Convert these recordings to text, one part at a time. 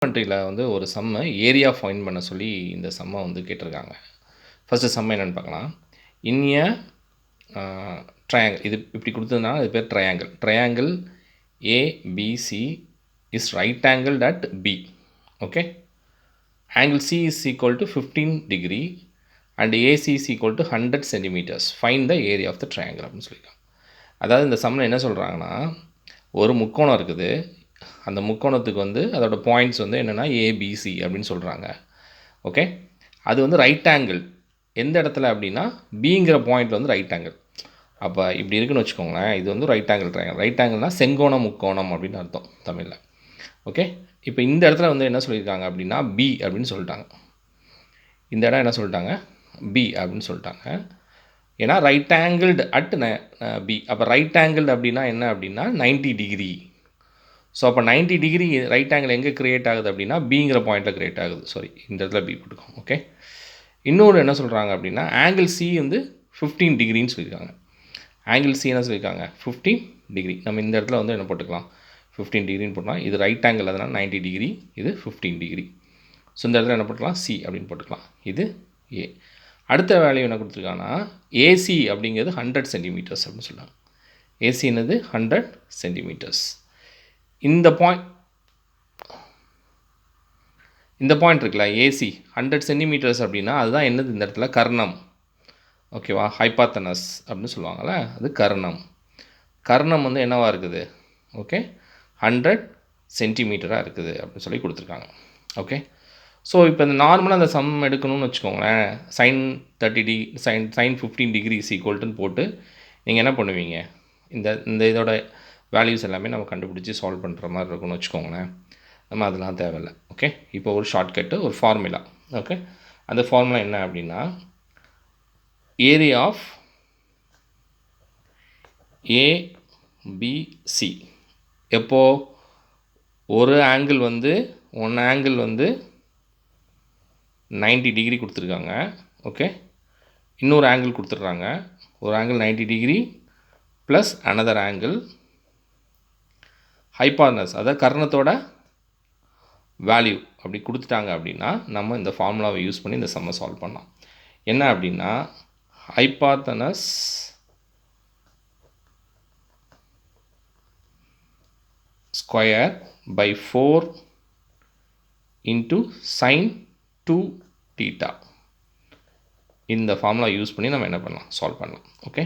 ட்ரிக்னோமெட்ரியில் வந்து ஒரு சம்மை area find பண்ண சொல்லி இந்த சம்மை வந்து கேட்டிருக்காங்க. ஃபஸ்ட்டு சம் என்னென்னு பார்க்கலாம். இன்ய ட்ரையாங்கிள், இது இப்படி கொடுத்ததுனால அது பேர் triangle. Triangle ABC is right angle at B. Okay, angle C is equal to 15 degree and AC is equal to 100 centimeters. Find the area of the triangle அப்படின்னு சொல்லியிருக்காங்க. அதாவது இந்த சம்மில் என்ன சொல்கிறாங்கன்னா, ஒரு முக்கோணம் இருக்குது. அந்த முக்கோணத்துக்கு வந்து அதோட பாயிண்ட்ஸ் வந்து என்னென்னா ஏபிசி அப்படின்னு சொல்கிறாங்க. ஓகே, அது வந்து ரைட் ஆங்கிள் எந்த இடத்துல அப்படின்னா பிங்கிற பாயிண்ட் வந்து ரைட் ஆங்கிள். அப்போ இப்படி இருக்குன்னு வச்சுக்கோங்களேன், இது வந்து ரைட் ஆங்கிள் ட்ரையாங்கிள். ரைட் ஆங்கிள்னால் செங்கோணம் முக்கோணம் அப்படின்னு அர்த்தம் தமிழில். ஓகே, இப்போ இந்த இடத்துல வந்து என்ன சொல்லியிருக்காங்க அப்படின்னா பி அப்படின்னு சொல்லிட்டாங்க. இந்த இடம் என்ன சொல்லிட்டாங்க, பி அப்படின்னு சொல்லிட்டாங்க. ஏன்னா ரைட் ஆங்கிள்டு அட் பி. அப்போ ரைட் ஆங்கிள்டு அப்படின்னா என்ன அப்படின்னா 90 டிகிரி. ஸோ அப்போ 90 டிகிரி ரைட் ஆங்கிள் எங்கே க்ரியேட் ஆகுது அப்படின்னா பிங்கிற பாயிண்ட்டில் க்ரியேட் ஆகுது. சாரி, இந்த இடத்துல பி போட்டுக்கோம். ஓகே, இன்னொரு என்ன சொல்கிறாங்க அப்படின்னா ஆங்கிள் சி வந்து 15 டிகிரின்னு சொல்லியிருக்காங்க. ஆங்கிள் சி என்ன சொல்லியிருக்காங்க 15 டிகிரி. நம்ம இந்த இடத்துல வந்து என்ன போட்டுக்கலாம் 15 டிகிரின்னு போட்டலாம். இது ரைட் ஆங்கிள், அதனால் 90 டிகிரி, இது 15 டிகிரி. ஸோ இந்த இடத்துல என்ன போட்டுக்கலாம் சி அப்படின்னு போட்டுக்கலாம். இது ஏ. அடுத்த வேல்யூ என்ன கொடுத்துருக்காங்கன்னா ஏசி அப்படிங்கிறது 100 சென்டிமீட்டர்ஸ் அப்படின்னு சொல்லுவாங்க. ஏசி என்னது 100 சென்டிமீட்டர்ஸ். இந்த பாயிண்ட் இருக்குல்ல ஏசி 100 சென்டிமீட்டர்ஸ் அப்படின்னா அதுதான் என்னது இந்த இடத்துல கர்ணம். ஓகேவா, ஹைபாத்தனஸ் அப்படின்னு சொல்லுவாங்கள்ல, அது கர்ணம். கர்ணம் வந்து என்னவாக இருக்குது, ஓகே 100 சென்டிமீட்டராக இருக்குது அப்படின்னு சொல்லி கொடுத்துருக்காங்க. ஓகே, ஸோ இப்போ இந்த நார்மலாக அந்த சம் எடுக்கணும்னு வச்சுக்கோங்களேன், சைன் 30 டிகிரி சைன் 15 டிகிரி ஈக்குவல்ட்டுன்னு போட்டு நீங்கள் என்ன பண்ணுவீங்க, இந்த இதோட வேல்யூஸ் எல்லாமே நம்ம கண்டுபிடிச்சி சால்வ் பண்ணுற மாதிரி இருக்கும்னு வச்சுக்கோங்களேன். நம்ம அதெல்லாம் தேவையில்லை. ஓகே, இப்போ ஒரு ஷார்ட்கட்டு, ஒரு ஃபார்முலா. ஓகே, அந்த ஃபார்முலா என்ன அப்படின்னா ஏரியா ஆஃப் ஏபிசி. எப்போது ஒரு ஆங்கிள் வந்து 90 டிகிரி கொடுத்துருக்காங்க. ஓகே, இன்னொரு ஆங்கிள் கொடுத்துட்றாங்க. ஒரு angle 90 degree plus another angle hypotenuse, அதாவது கர்ணத்தோட வேல்யூ அப்படி கொடுத்துட்டாங்க அப்படின்னா நம்ம இந்த ஃபார்முலாவை யூஸ் பண்ணி இந்த சம்மை சால்வ் பண்ணலாம். என்ன அப்படின்னா hypotenuse square by 4 into sine 2 theta. இந்த ஃபார்முலா யூஸ் பண்ணி நம்ம என்ன பண்ணலாம், சால்வ் பண்ணலாம். ஓகே,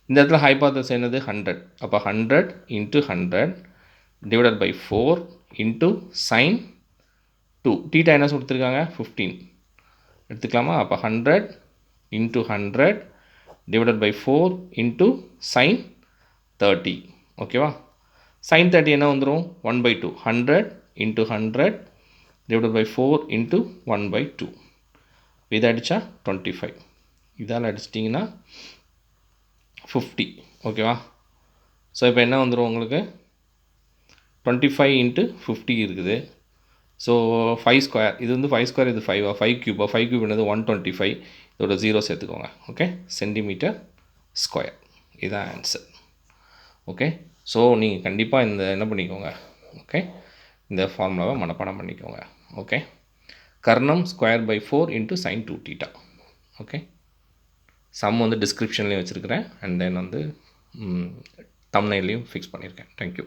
இந்த இடத்துல ஹைபாத்தனஸ் என்னது 100. அப்போ 100 into 100 divided by 4 into sine 2. Theta என்ன கொடுத்துருக்காங்க 15 எடுத்துக்கலாமா. அப்போ 100 into 100 divided by 4 into sine 30. ஓகேவா, சைன் 30 என்ன வந்துடும் 1/2. 100 இன்ட்டு 100 divided by 4 into 1/2. இதை அடித்தா 25. இதால் அடிச்சிட்டிங்கன்னா 50. ஓகேவா, ஸோ இப்போ என்ன வந்துடும் உங்களுக்கு 25 இன்ட்டு 50 இருக்குது. ஸோ 5 ஸ்கொயர், இது வந்து 5 ஸ்கொயர், இது 5 க்யூப். 5 க்யூப் என்னது 125. இதோட 0 சேர்த்துக்கோங்க. Okay, centimetre square. இதுதான் ஆன்சர். ஓகே, ஸோ நீங்கள் கண்டிப்பாக இந்த என்ன பண்ணிக்கோங்க, ஓகே இந்த ஃபார்முலாவை மனப்பாடம் பண்ணிக்கோங்க. ஓகே, கர்ணம் square by 4 into sine 2 theta. Okay, sum வந்து டிஸ்கிரிப்ஷன்லேயும் வச்சுருக்கிறேன், அண்ட் தென் வந்து தம்ப்நெயிலையும் ஃபிக்ஸ் பண்ணியிருக்கேன். தேங்க்யூ.